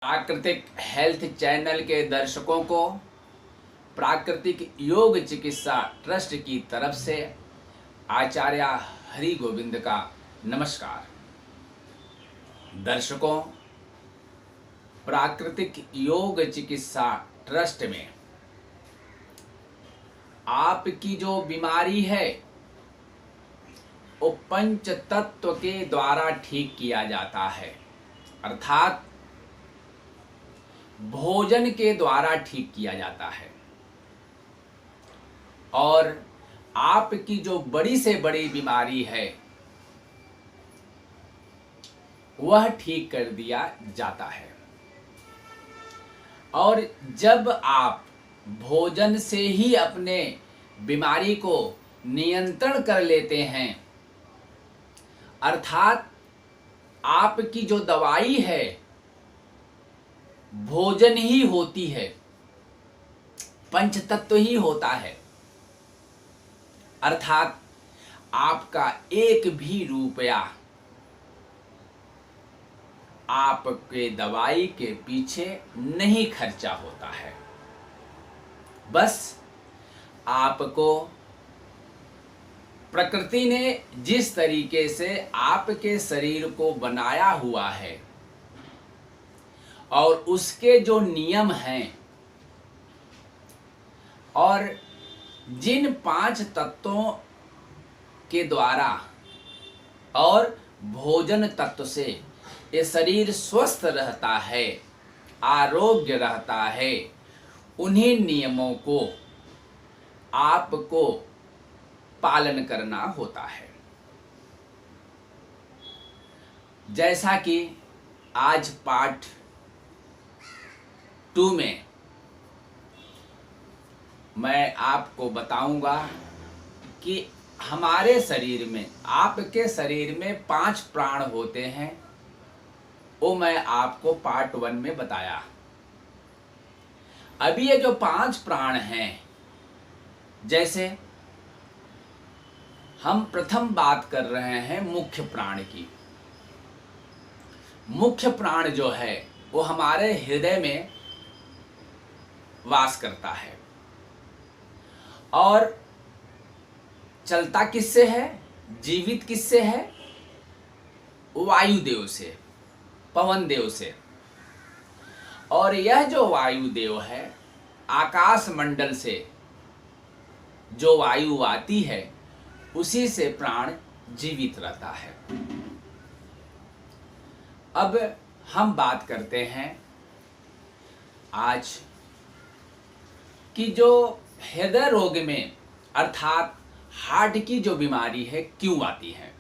प्राकृतिक health channel के दर्शकों को प्राकृतिक योग चिकित्सा ट्रस्ट की तरफ से आचार्य हरि गोविंद का नमस्कार। दर्शकों, प्राकृतिक योग चिकित्सा ट्रस्ट में आपकी जो बीमारी है वो पंच तत्व के द्वारा ठीक किया जाता है, अर्थात भोजन के द्वारा ठीक किया जाता है। और आपकी जो बड़ी से बड़ी बीमारी है वह ठीक कर दिया जाता है। और जब आप भोजन से ही अपने बीमारी को नियंत्रण कर लेते हैं, अर्थात आपकी जो दवाई है भोजन ही होती है, पंच तत्व ही होता है, अर्थात आपका एक भी रुपया आपके दवाई के पीछे नहीं खर्चा होता है। बस आपको प्रकृति ने जिस तरीके से आपके शरीर को बनाया हुआ है और उसके जो नियम हैं और जिन 5 तत्वों के द्वारा और भोजन तत्व से ये शरीर स्वस्थ रहता है, आरोग्य रहता है, उन्हीं नियमों को आपको पालन करना होता है। जैसा कि आज पाठ 2 में मैं आपको बताऊंगा कि हमारे शरीर में, आपके शरीर में 5 प्राण होते हैं। वो मैं आपको पार्ट 1 में बताया। अभी ये जो 5 प्राण हैं, जैसे हम प्रथम बात कर रहे हैं मुख्य प्राण की। मुख्य प्राण जो है वो हमारे हृदय में वास करता है और चलता किससे है, जीवित किससे है? वायुदेव से, पवन देव से। और यह जो वायुदेव है, आकाश मंडल से जो वायु आती है उसी से प्राण जीवित रहता है। अब हम बात करते हैं आज कि जो हृदय रोग में, अर्थात हार्ट की जो बीमारी है, क्यों आती है।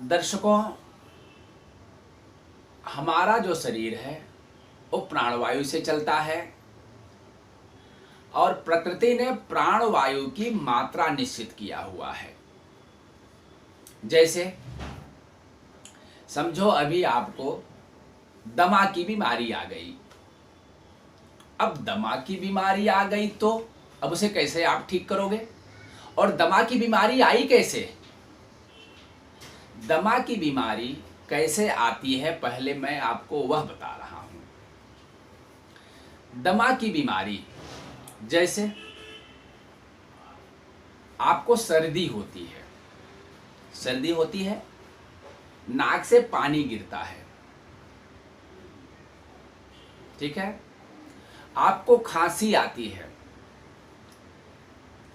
दर्शकों, हमारा जो शरीर है वो प्राणवायु से चलता है और प्रकृति ने प्राणवायु की मात्रा निश्चित किया हुआ है। जैसे समझो अभी आपको दमा की बीमारी आ गई। अब दमा की बीमारी आ गई तो अब उसे कैसे आप ठीक करोगे? और दमा की बीमारी आई कैसे? दमा की बीमारी कैसे आती है, पहले मैं आपको वह बता रहा हूं। दमा की बीमारी, जैसे आपको सर्दी होती है, सर्दी होती है, नाक से पानी गिरता है, ठीक है। आपको खांसी आती है,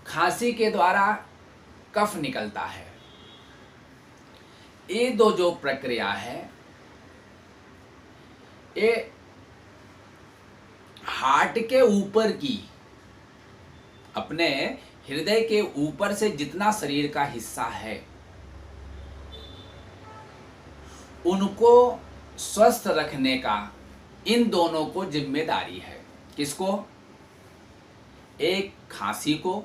खांसी के द्वारा कफ निकलता है। ये दो जो प्रक्रिया है ये हार्ट के ऊपर की, अपने हृदय के ऊपर से जितना शरीर का हिस्सा है उनको स्वस्थ रखने का इन दोनों को जिम्मेदारी है। किसको? एक खांसी को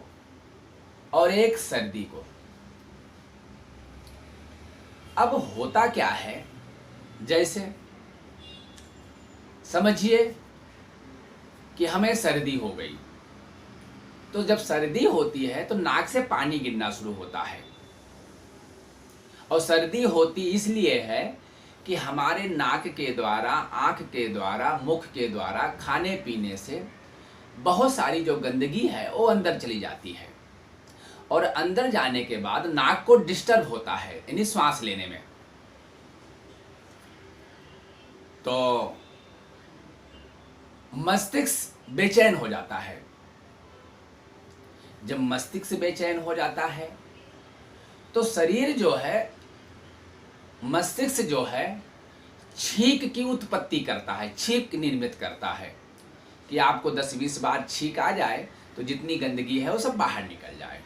और एक सर्दी को। अब होता क्या है, जैसे समझिए कि हमें सर्दी हो गई, तो जब सर्दी होती है तो नाक से पानी गिरना शुरू होता है। और सर्दी होती इसलिए है कि हमारे नाक के द्वारा, आँख के द्वारा, मुख के द्वारा खाने पीने से बहुत सारी जो गंदगी है वो अंदर चली जाती है, और अंदर जाने के बाद नाक को डिस्टर्ब होता है, यानी श्वास लेने में। तो मस्तिष्क बेचैन हो जाता है। जब मस्तिष्क बेचैन हो जाता है तो शरीर जो है, मस्तिष्क जो है छींक की उत्पत्ति करता है, छींक निर्मित करता है कि आपको 10-20 बार छींक आ जाए तो जितनी गंदगी है वो सब बाहर निकल जाए।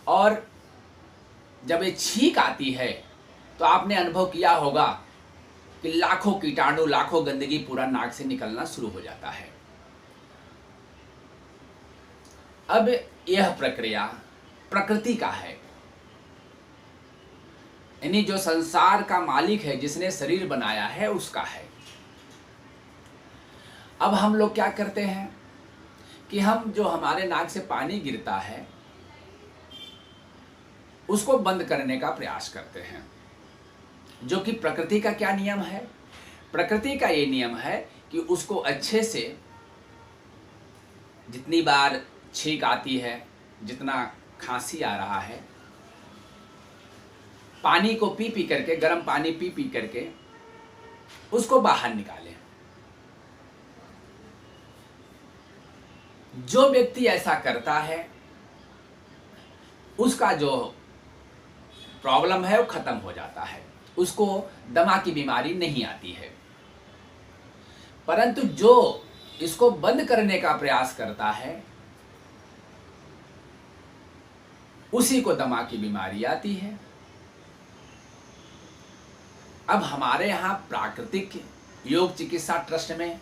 और जब ये छींक आती है तो आपने अनुभव किया होगा कि लाखों कीटाणु, लाखों गंदगी पूरा नाक से निकलना शुरू हो जाता है। अब यह प्रक्रिया प्रकृति का है, यानी जो संसार का मालिक है, जिसने शरीर बनाया है, उसका है। अब हम लोग क्या करते हैं कि हम जो हमारे नाक से पानी गिरता है उसको बंद करने का प्रयास करते हैं, जो कि प्रकृति का क्या नियम है? प्रकृति का ये नियम है कि उसको अच्छे से, जितनी बार छींक आती है, जितना खांसी आ रहा है, पानी को पी पी करके, गर्म पानी पी पी करके उसको बाहर निकालें। जो व्यक्ति ऐसा करता है उसका जो प्रॉब्लम है वो खत्म हो जाता है, उसको दमा की बीमारी नहीं आती है। परंतु जो इसको बंद करने का प्रयास करता है उसी को दमा की बीमारी आती है। अब हमारे यहाँ प्राकृतिक योग चिकित्सा ट्रस्ट में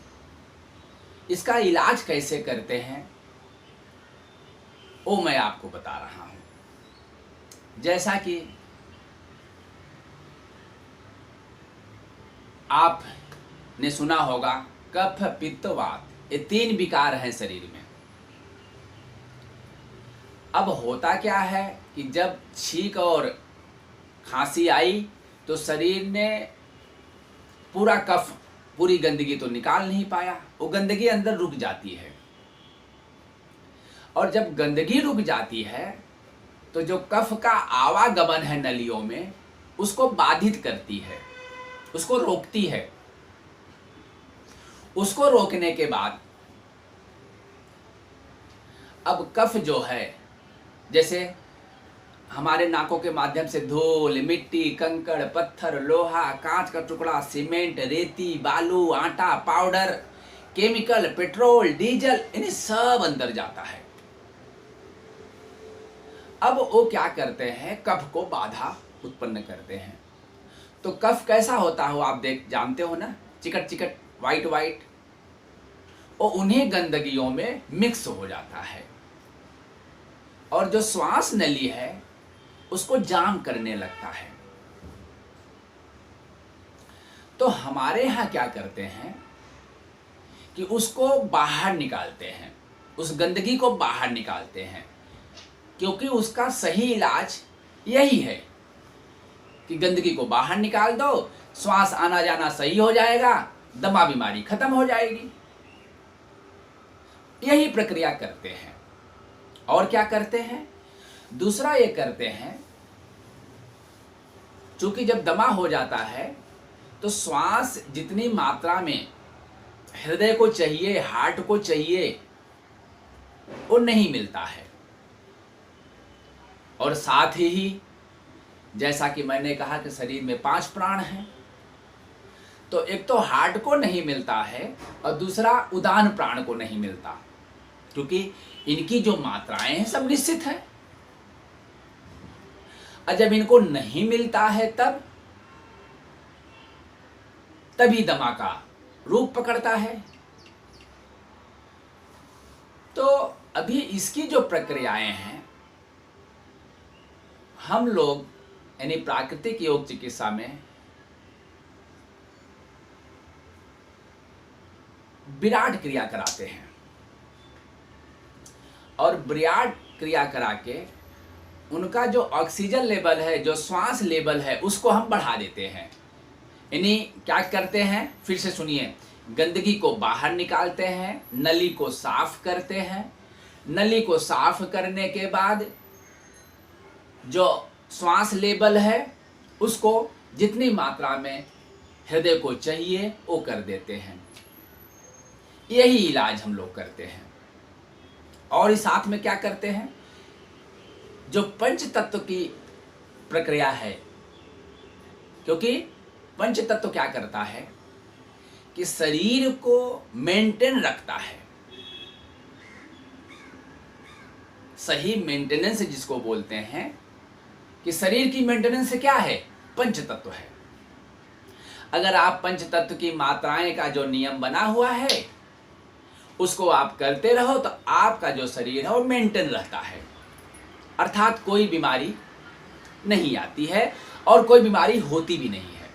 इसका इलाज कैसे करते हैं वो मैं आपको बता रहा हूं। जैसा कि आपने सुना होगा, कफ, पित्त, वात, ये 3 विकार हैं शरीर में। अब होता क्या है कि जब छींक और खांसी आई तो शरीर ने पूरा कफ, पूरी गंदगी तो निकाल नहीं पाया, वो गंदगी अंदर रुक जाती है। और जब गंदगी रुक जाती है तो जो कफ का आवागमन है नलियों में, उसको बाधित करती है, उसको रोकती है। उसको रोकने के बाद अब कफ जो है, जैसे हमारे नाकों के माध्यम से धूल, मिट्टी, कंकड़, पत्थर, लोहा, कांच का टुकड़ा, सीमेंट, रेती, बालू, आटा, पाउडर, केमिकल, पेट्रोल, डीजल, इन्हें सब अंदर जाता है। अब वो क्या करते हैं, कफ को बाधा उत्पन्न करते हैं। तो कफ कैसा होता हो आप जानते हो ना, चिकट चिकट, वाइट वाइट, वो उन्हीं गंदगियों में मिक्स हो जाता है और जो श्वास नली है उसको जाम करने लगता है। तो हमारे यहाँ क्या करते हैं कि उसको बाहर निकालते हैं, उस गंदगी को बाहर निकालते हैं, क्योंकि उसका सही इलाज यही है कि गंदगी को बाहर निकाल दो, श्वास आना जाना सही हो जाएगा, दमा बीमारी खत्म हो जाएगी। यही प्रक्रिया करते हैं। और क्या करते हैं, दूसरा ये करते हैं, चूंकि जब दमा हो जाता है तो श्वास जितनी मात्रा में हृदय को चाहिए, हार्ट को चाहिए, वो नहीं मिलता है। और साथ ही जैसा कि मैंने कहा कि शरीर में 5 प्राण हैं, तो एक तो हार्ट को नहीं मिलता है और दूसरा उदान प्राण को नहीं मिलता, क्योंकि इनकी जो मात्राएं हैं सब निश्चित है। और जब इनको नहीं मिलता है तभी दमा का रूप पकड़ता है। तो अभी इसकी जो प्रक्रियाएं हैं, हम लोग यानी प्राकृतिक योग चिकित्सा में विराट क्रिया कराते हैं और विराट क्रिया करा के उनका जो ऑक्सीजन लेवल है, जो श्वास लेवल है, उसको हम बढ़ा देते हैं। यानी क्या करते हैं, फिर से सुनिए, गंदगी को बाहर निकालते हैं, नली को साफ करते हैं। नली को साफ करने के बाद जो श्वास लेवल है उसको जितनी मात्रा में हृदय को चाहिए वो कर देते हैं। यही इलाज हम लोग करते हैं। और इस साथ में क्या करते हैं, जो पंच तत्व की प्रक्रिया है, क्योंकि पंच तत्व क्या करता है कि शरीर को मेंटेन रखता है। सही मेंटेनेंस जिसको बोलते हैं कि शरीर की मेंटेनेंस क्या है, पंच तत्व है। अगर आप पंच तत्व की मात्राएं का जो नियम बना हुआ है उसको आप करते रहो तो आपका जो शरीर है वो मेंटेन रहता है, अर्थात कोई बीमारी नहीं आती है और कोई बीमारी होती भी नहीं है।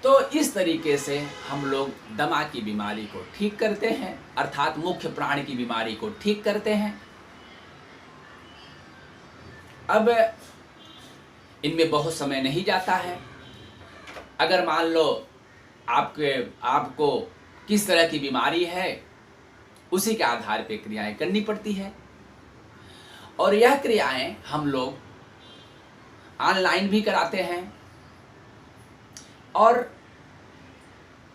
तो इस तरीके से हम लोग दमा की बीमारी को ठीक करते हैं, अर्थात मुख्य प्राण की बीमारी को ठीक करते हैं। अब इनमें बहुत समय नहीं जाता है। अगर मान लो आपको किस तरह की बीमारी है उसी के आधार पर क्रियाएं करनी पड़ती है। और यह क्रियाएं हम लोग ऑनलाइन भी कराते हैं और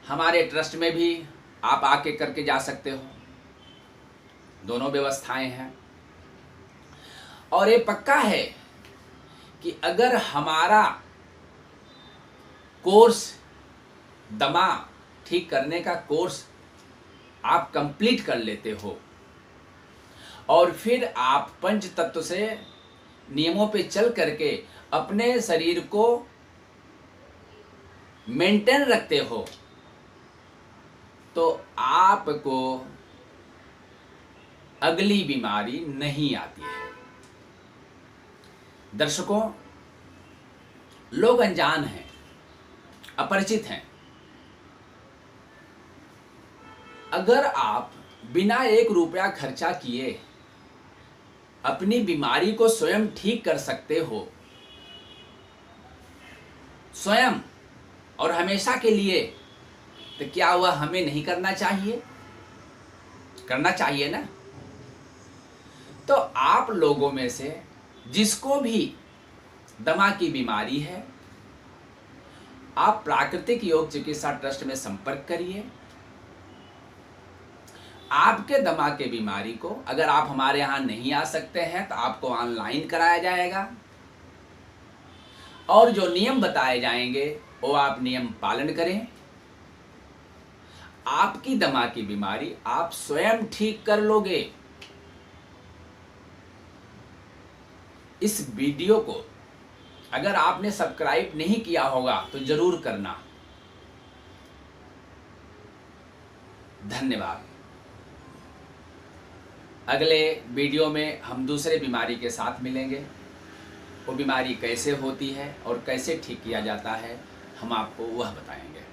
हमारे ट्रस्ट में भी आप आके करके जा सकते हो। दोनों व्यवस्थाएं हैं। और ये पक्का है कि अगर हमारा कोर्स, दमा ठीक करने का कोर्स आप कंप्लीट कर लेते हो और फिर आप पंच तत्व से नियमों पे चल करके अपने शरीर को मेंटेन रखते हो तो आपको अगली बीमारी नहीं आती है। दर्शकों, लोग अनजान हैं, अपरिचित हैं। अगर आप बिना 1 रुपया खर्चा किए अपनी बीमारी को स्वयं ठीक कर सकते हो, स्वयं और हमेशा के लिए, तो क्या हुआ, हमें नहीं करना चाहिए? करना चाहिए ना। तो आप लोगों में से जिसको भी दमा की बीमारी है, आप प्राकृतिक योग चिकित्सा ट्रस्ट में संपर्क करिए। आपके दमा के बीमारी को, अगर आप हमारे यहाँ नहीं आ सकते हैं तो आपको ऑनलाइन कराया जाएगा और जो नियम बताए जाएंगे वो आप नियम पालन करें। आपकी दमा की बीमारी आप स्वयं ठीक कर लोगे। इस वीडियो को अगर आपने सब्सक्राइब नहीं किया होगा तो जरूर करना। धन्यवाद। अगले वीडियो में हम दूसरे बीमारी के साथ मिलेंगे। वो बीमारी कैसे होती है और कैसे ठीक किया जाता है हम आपको वह बताएंगे।